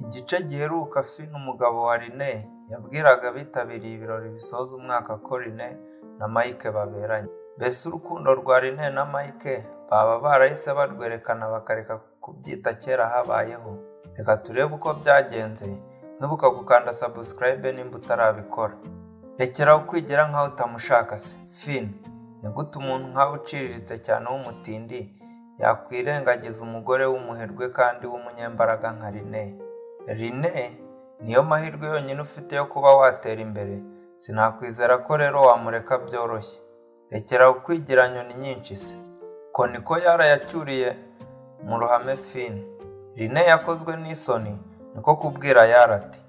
Igice giheruka Finn umugabo wa Rene yabwiraga abitabiriye ibirori bisoza umwaka ko Rene na Mike baberanye. Mbese urukundo rwa Rene na Mike baba barahise barwerekana bakareka kubyita kera habayeho? Reka turebe uko byagenze. Ntibuka gukanda subscribe nimba utarabikora. Rekeraho kwigira nkaho utamushaka se. Finn, ni gute umuntu nkaho uciriritse cyane w'umutindi yakwirengagiza umugore w'umuherwe kandi w'umunyembaraga nka Rene? Rene niyo mahirwe yonyine ufite yo kuba watera imbere. Sinakwizera ko rero wamureka byoroshye. Rekeraho kwigira nyoni nyinshi se. Ko niko Yara yacyuriye mu ruhame Finn. Rene yakozwe n'isoni niko kubwira Yara ati,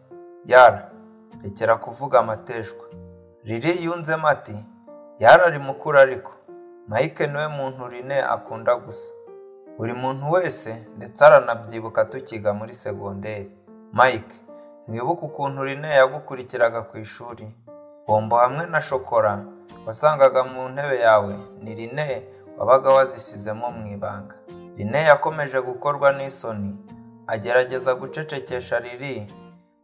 Yara, rekera kuvuga amateshwa. Riri yunzemo ati, Yara ari mukuru ariko Mike niwe muntu Rene akunda gusa. Buri muntu wese ndetse aranabyibuka tukiga muri segonderi. Mike, ntiwibuka ukuntu Rene yagukurikiraga ku ishuri? Bombo hamwe na shokora wasangaga mu ntebe yawe ni Rene wabaga wazisizemo mu ibanga. Rene yakomeje gukorwa n'isoni agerageza gucecekesha Riri,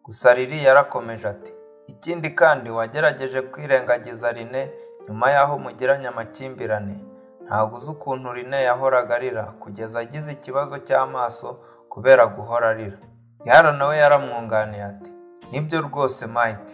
gusa Riri yarakomeje ati, ikindi kandi wagerageje kwirengagiza Rene nyuma y'aho mugiranye amakimbirane. Ntabwo uzi ukuntu Rene yahoraga arira kugeza agize ikibazo cy'amaso kubera guhora arira. Yara nawe yaramwunganiye ati, nibyo rwose Mike.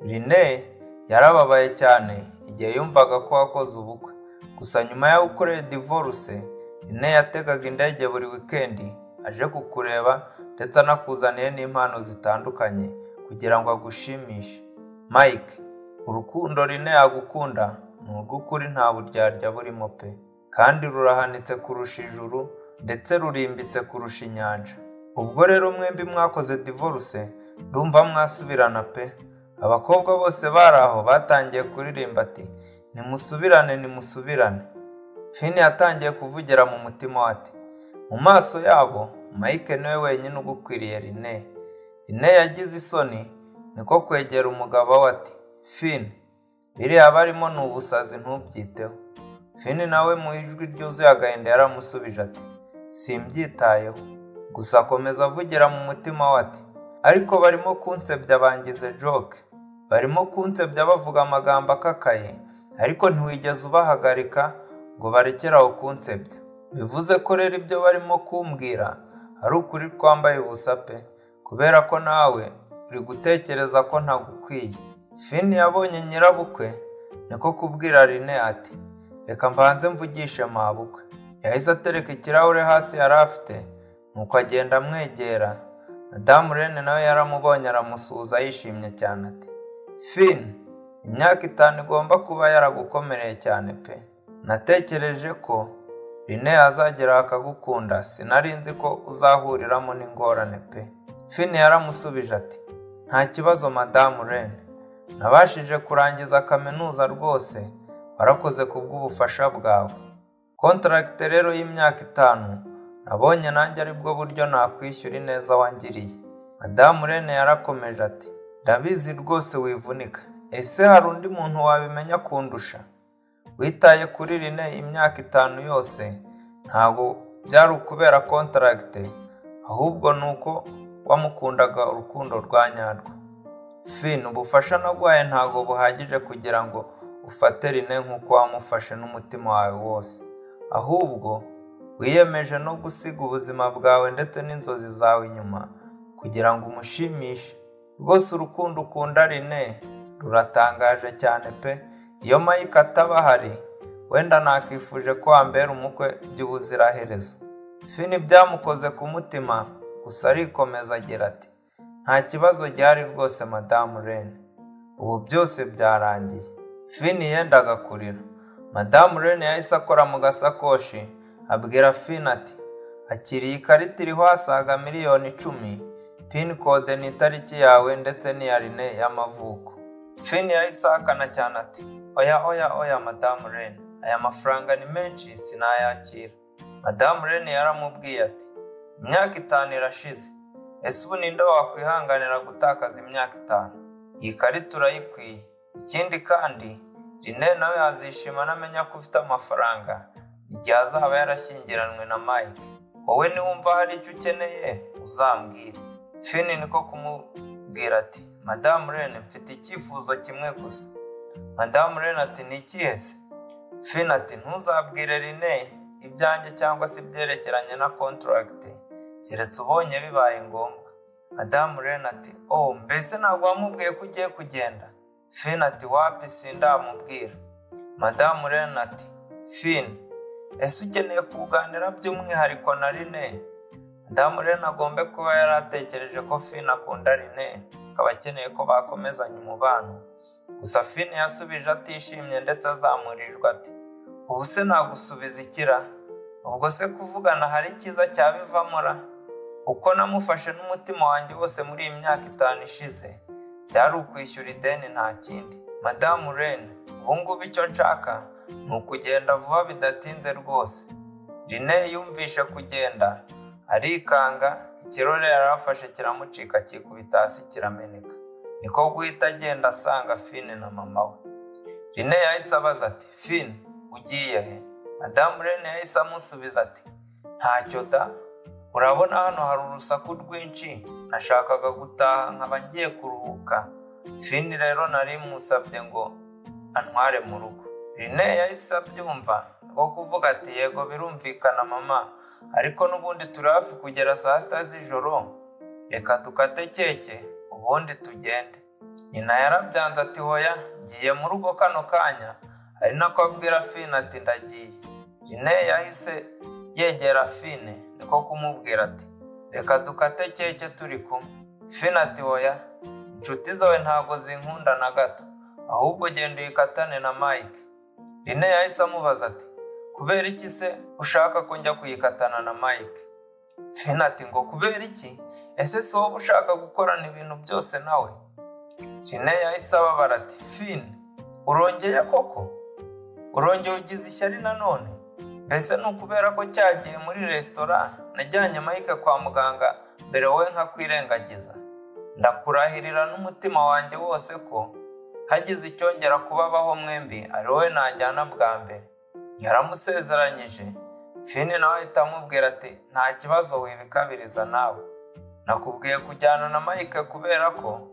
Rene yarababaye cyane igihe yumvaga ko wakoze ubukwe. Gusa nyuma yo gukorera divorce, Rene yategaga indege buri wikendi aje kukureba ndetse anakuzaniye n'impano zitandukanye kugira ngo agushimishe. Mike, urukundo Rene yagukunda ni urw'ukuri nta buryarya burimo pe, kandi rurahanitse kurusha ijuru ndetse rurimbitse kurusha inyanja. Ubwo rero mwembi mwakoze divorce, ndumva mwasubirana pe. Abakobwa bose bari aho batangiye kuririmba ati, nimusubirane nimusubirane. Finn yatangiye kuvugira mu mutima ati, mu maso yabo Mike niwe wenyine ugukwiriye Rene. Rene yagize isoni niko kwegera umugabo we ati, Finn, biriya barimo ni ubusazi ntubyiteho. Finn nawe mu ijwi ryuzuye agahinda yaramusubije ati, simbyitayeho. Gusa akomeza avugira mu mutima we ati, ariko barimo kunsebya bangize joke. Barimo kunsebya bavuga amagambo akakaye, ariko ntiwigeze ubahagarika ngo barekeraho kunsebya. Bivuze ko rero ibyo barimo kumbwira ari ukuri kwambaye ubusa pe, kubera ko nawe uri gutekereza ko ntagukwiye. Finn yabonye nyirabukwe niko kubwira Rene ati, reka mbanze mvugishe mabukwe. Yahise atereka ikirahure hasi yari afite nuko agenda amwegera. Madamu Rene nawe yaramubonye aramusuhuza yishimye cyane ati, Finn, imyaka 5 igomba kuba yaragukomereye cyane pe. Natekereje ko Rene azagera akagukunda, sinari nzi ko uzahuriramo n'ingorane pe. Finn yaramusubije ati, nta kibazo Madamu Rene, nabashije kurangiza kaminuza rwose, warakoze kubw'ubufasha bwawe. Contract rero y'imyaka 5 nabonye nanjye ari bwo buryo nakwishyura ineza wangiriye. Madamu Rene yarakomeje ati, ndabizi rwose wivunika. Ese hari undi muntu wabimenya kundusha? Witaye kuri Rene imyaka 5 yose, ntabwo byari ukubera contract, ahubwo nuko wamukundaga urukundo rwa nyarwo. Finn, ubufasha nagwaye ntabwo buhagije kugira ngo ufate Rene nk'uko wamufashe n'umutima wawe wose, ahubwo wiyemeje no gusiga ubuzima bwawe ndetse n'inzozi zawe inyuma kugira ngo umushimishe. Rwose urukundo ukunda Rene ruratangaje cyane pe. Iyo Mike ataba ahari, wenda nakifuje ko wambera umukwe by'ubuziraherezo. Finn byamukoze ku mutima, gusa arikomeza agira ati, nta kibazo gihari rwose Madamu Rene, ubu byose byarangiye. Finn yendaga kurira. Madamu Rene yahise akora mu gasakoshi abwira Finn ati, akiriye ikarita iriho asaga miliyoni 10, pin code ni itariki yawe ndetse n'iya Rene y'amavuko. Finn yahise ahakana cyane ati, oya Madamu Rene, aya mafaranga ni menshi sinayakira. Madamu Rene yaramubwiye ati, imyaka 5 irashize, ese ubu ninde wakwihanganira gutakaza imyaka 5? Iyi karita urayikwiye. Ikindi kandi Rene nawe azishima namenya ko ufite amafaranga igihe azaba yarashyingiranwe na Mike. Wowe niwumva hari icyo ukeneye uzambwire. Finn niko kumubwira ati Madamu Rene mfite icyifuzo kimwe gusa. Madamu Rene ati ni ikihe se? Finn ati ntuzabwire Rene ibyanjye cyangwa se ibyerekeranye na contract keretse ubonye bibaye ngombwa. Madamu Rene ati mbese ntabwo wamubwiye ko ugiye kugenda? Finn ati wapi sindamubwira. Madamu Rene ati Finn ese ukeneye kuganira by'umwihariko na Rene? Madamu Rene agombe kuba yaratekereje ko Finn akunda Rene akaba akeneye ko bakomezanya umubano. Gusa Finn yasubije atishimye ndetse azamurijwe ati ubu se nagusubiza ikira? Ubwo se kuvugana hari icyiza cyabivamora? Uko namufashe n'umutima wanjye wose muri iyi myaka 5 ishize byari ukwishyura ideni nta kindi. Madamu Rene ubungubu icyo nshaka ni ukugenda vuba bidatinze rwose. Rene yumvishe kugenda arikanga, ikirore yarafashe kiramucika kikubita hasi kirameneka. Niko guhita agenda asanga Finn na mama we. Rene yahise abaza ati Finn ugiye he? Madamu Rene yahise amusubiza ati ntacyo da, urabona hano hari urusaku rwinshi, nashakaga gutaha nkaba ngiye kuruhuka. Finn rero nari musabye ngo antware mu rugo. Rene yahise abyumva niko kuvuga ati yego birumvikana mama, ariko n'ubundi turi hafi kugera saa 6 z'ijoro, reka dukate keke ubundi tugende. Nyina yarabyanze ati hoya ngiye mu rugo kano kanya, ari nako abwira Finn ati ndagiye. Rene yahise yegera Finn niko kumubwira ati reka dukate keke turi kumwe. Finn ati hoya inshuti zawe ntago zinkunda na gato, ahubwo genda uyikatane na Mike. Rene yahise amubaza ati kubera iki se ushaka ko njya kuyikatana na Mike? Finn ati ngo kubera iki? Ese si wowe ushaka gukorana ibintu byose nawe? Rene yahise ababara ati Finn urongeye koko? Urongeye ugize ishyari nanone? Mbese ni ukubera ko cyagiye muri resitora najyanye Mike kwa muganga mbere wowe nkakwirengagiza? Ndakurahirira n'umutima wanjye wose ko hagize icyongera kubabaho mwembi ari wowe najyana bwa mbere. Yaramusezeranyije. Finn nawe ahita amubwira ati nta kibazo wibikabiriza nawe, nakubwiye kujyana na Mike kubera ko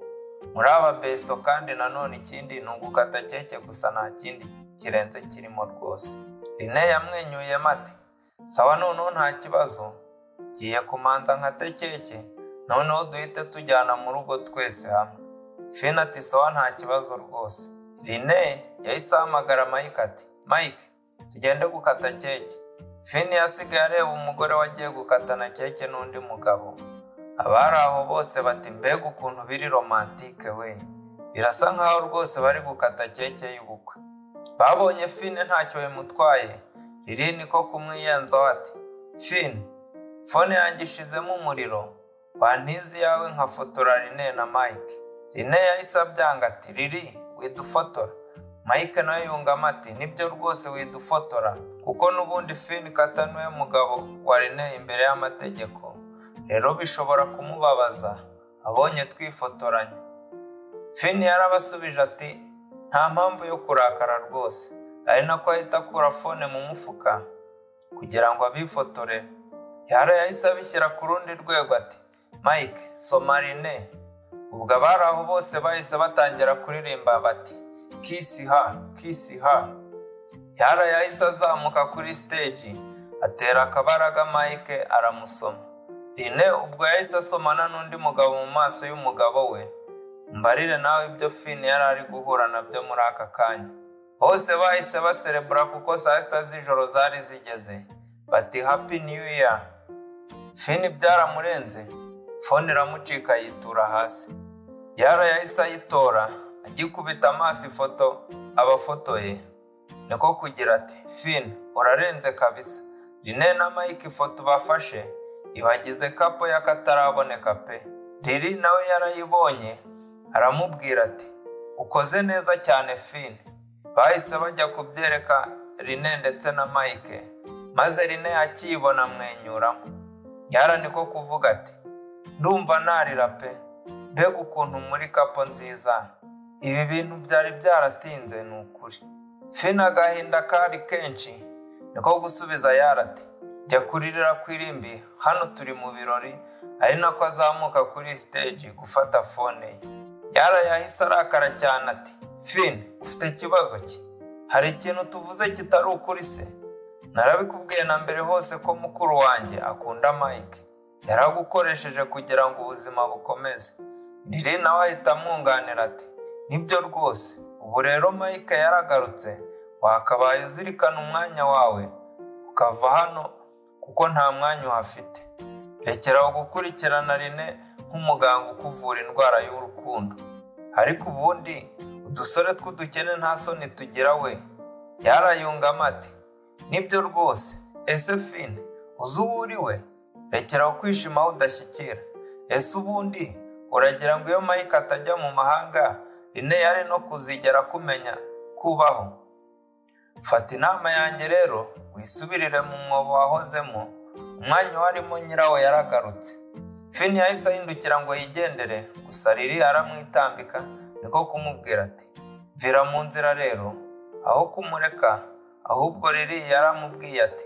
muri aba besto, kandi nanone ikindi ni ugukata keke gusa nta kindi kirenze kirimo rwose. Rene yamwenyuye ati sawa noneho nta kibazo, ngiye kumanza nkate keke noneho duhite tujyana mu rugo twese hamwe. Finn ati sawa nta kibazo rwose. Rene yahise ahamagara Mike ati Mike tugende gukata keke. Finn yasigaye areba umugore wagiye gukatana keke n'undi mugabo. Abari aho bose bati mbega ukuntu biri romantike we, birasa nkaho rwose bari gukata keke y'ubukwe. Babonye Finn ntacyo bimutwaye, Riri niko kumwiyenzaho ati Finn phone yanjye ishizemo umuriro, wantizi yawe nkafotora Rene na Mike. Rene yahise abyanga ati Riri widufotora. Mike nawe yungama ati nibyo rwose widufotora, kuko n'ubundi Finn katanuwe mugabo wa Rene imbere y'amategeko, rero bishobora kumubabaza abonye twifotoranya. Finn yarabasubije ati nta mpamvu yo kurakara rwose, ari nako ahita akura phone mu mufuka kugira ngo abifotore. Yahise abishyira ku rundi rwego ati Mike soma Rene. Ubwo abari aho bose bahise batangira kuririmba bati kiss her, kiss her. Yahise azamuka kuri stage atera akabaraga Mike aramusoma. Rene ubwo yahise asomana n'undi mugabo mu maso y'umugabo we. Mbarire nawe ibyo Finn yari ari guhura nabyo muri aka kanya. Bose bahise baserebura kuko saa 6 z'ijoro zari zigeze, bati happy new year. Finn byaramurenze, phone iramucika yitura hasi. Yahise ayitora agikubita amaso ifoto abafotoye, niko kugira ati Finn urarenze kabisa. Rene na Mike ifoto bafashe ibagize kapo y'akataraboneka pe. Riri nawe yarayibonye aramubwira ati ukoze neza cyane Finn. Bahise bajya kubyereka Rene ndetse na Mike, maze Rene akibona mwenyuramo. Niko kuvuga ati ndumva narira pe, mbega ukuntu muri kapo nziza, ibi bintu byari byaratinze n'ukuri. Finn agahinda kari kenshi niko gusubiza yarati jya kuririra kwirimbi, hano turi mu birori ari nako azamuka kuri stage gufata fone ye. Yara yahise arakara cyane ati, Finn, ufite ikibazo ki? Hari ikintu tuvuze kitari ukuri se? Narabikubwiye na mbere hose ko mukuru wanjye akunda Mike. Yaragukoresheje kugira ngo ubuzima bukomeze. Lily nawe ahita amwunganira ati, nibyo rwose. Ubu rero Mike yaragarutse, wakabaye uzirikana umwanya wawe ukava hano kuko nta mwanya uhafite. Rekeraho gukurikirana Rene nk'umuganga ukuvura indwara y'urukundo. Ariko ubundi udusore tw'udukene nta soni tugira we. Yarayungama ati, nibyo rwose. Ese Finn, uzi uwo uri we? Rekeraho kwishimaho udashyikira. Ese ubundi uragira ngo iyo Mike atajya mu mahanga, Rene yari no kuzigera kumenya kubaho? Fata inama yanjye rero, wisubirire mu mwobo wahozemo. Umwanya warimo nyirawo yaragarutse. Finn yahise ahindukira ngo yigendere, gusa Lily aramwitambika niko kumubwira ati, vira mu nzira rero. Aho kumureka, ahubwo Lily yaramubwiye ati,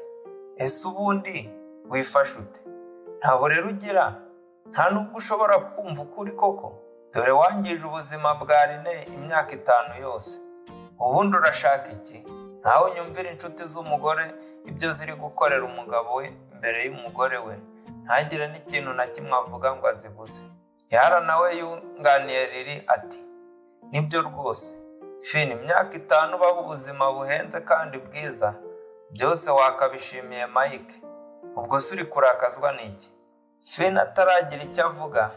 ese ubundi wifashe ute? Ntaho rero ugira, nta nubwo ushobora kumva ukuri koko. Dore wangije ubuzima bwa Rene imyaka 5 yose. Ubundi urashaka iki? Ntaho unyumvira inshuti z'umugore ibyo ziri gukorera umugabo we imbere y'umugore we, ntagire n'ikintu na kimwe avuga ngo azibuze. Yara nawe yunganiye Lily ati, nibyo rwose. Finn, imyaka 5 ubaho ubuzima buhenze kandi bwiza, byose wakabishimiye Mike. Ubwo se uri kurakazwa n'iki? Finn ataragira icyo avuga,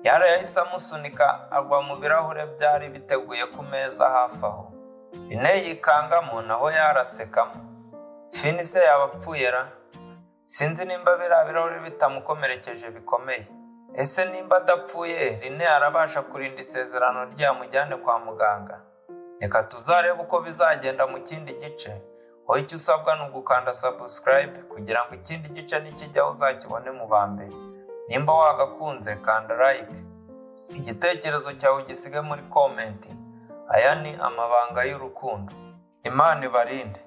Yara yahise amusunika agwa mu birahure byari biteguye ku meza hafi aho. Rene yikangamo naho yarasekamo. Finn se yabapfuye ra? Sinzi nimba birahure bitamukomerekeje bikomeye. Ese nimba adapfuye, Rene arabasha kurinda isezerano ryamujyane kwa muganga? Reka tuzarebe uko bizagenda mu kindi gice. Wowe icyo usabwa ni ugukanda subscribe kugira ngo ikindi gice nikijyaho uzakibone mu ba mbere. Nimba wagakunze kanda like. Igitekerezo cyawe gisige muri comment. Aya ni amabanga y'urukundo. Imana ibarinde.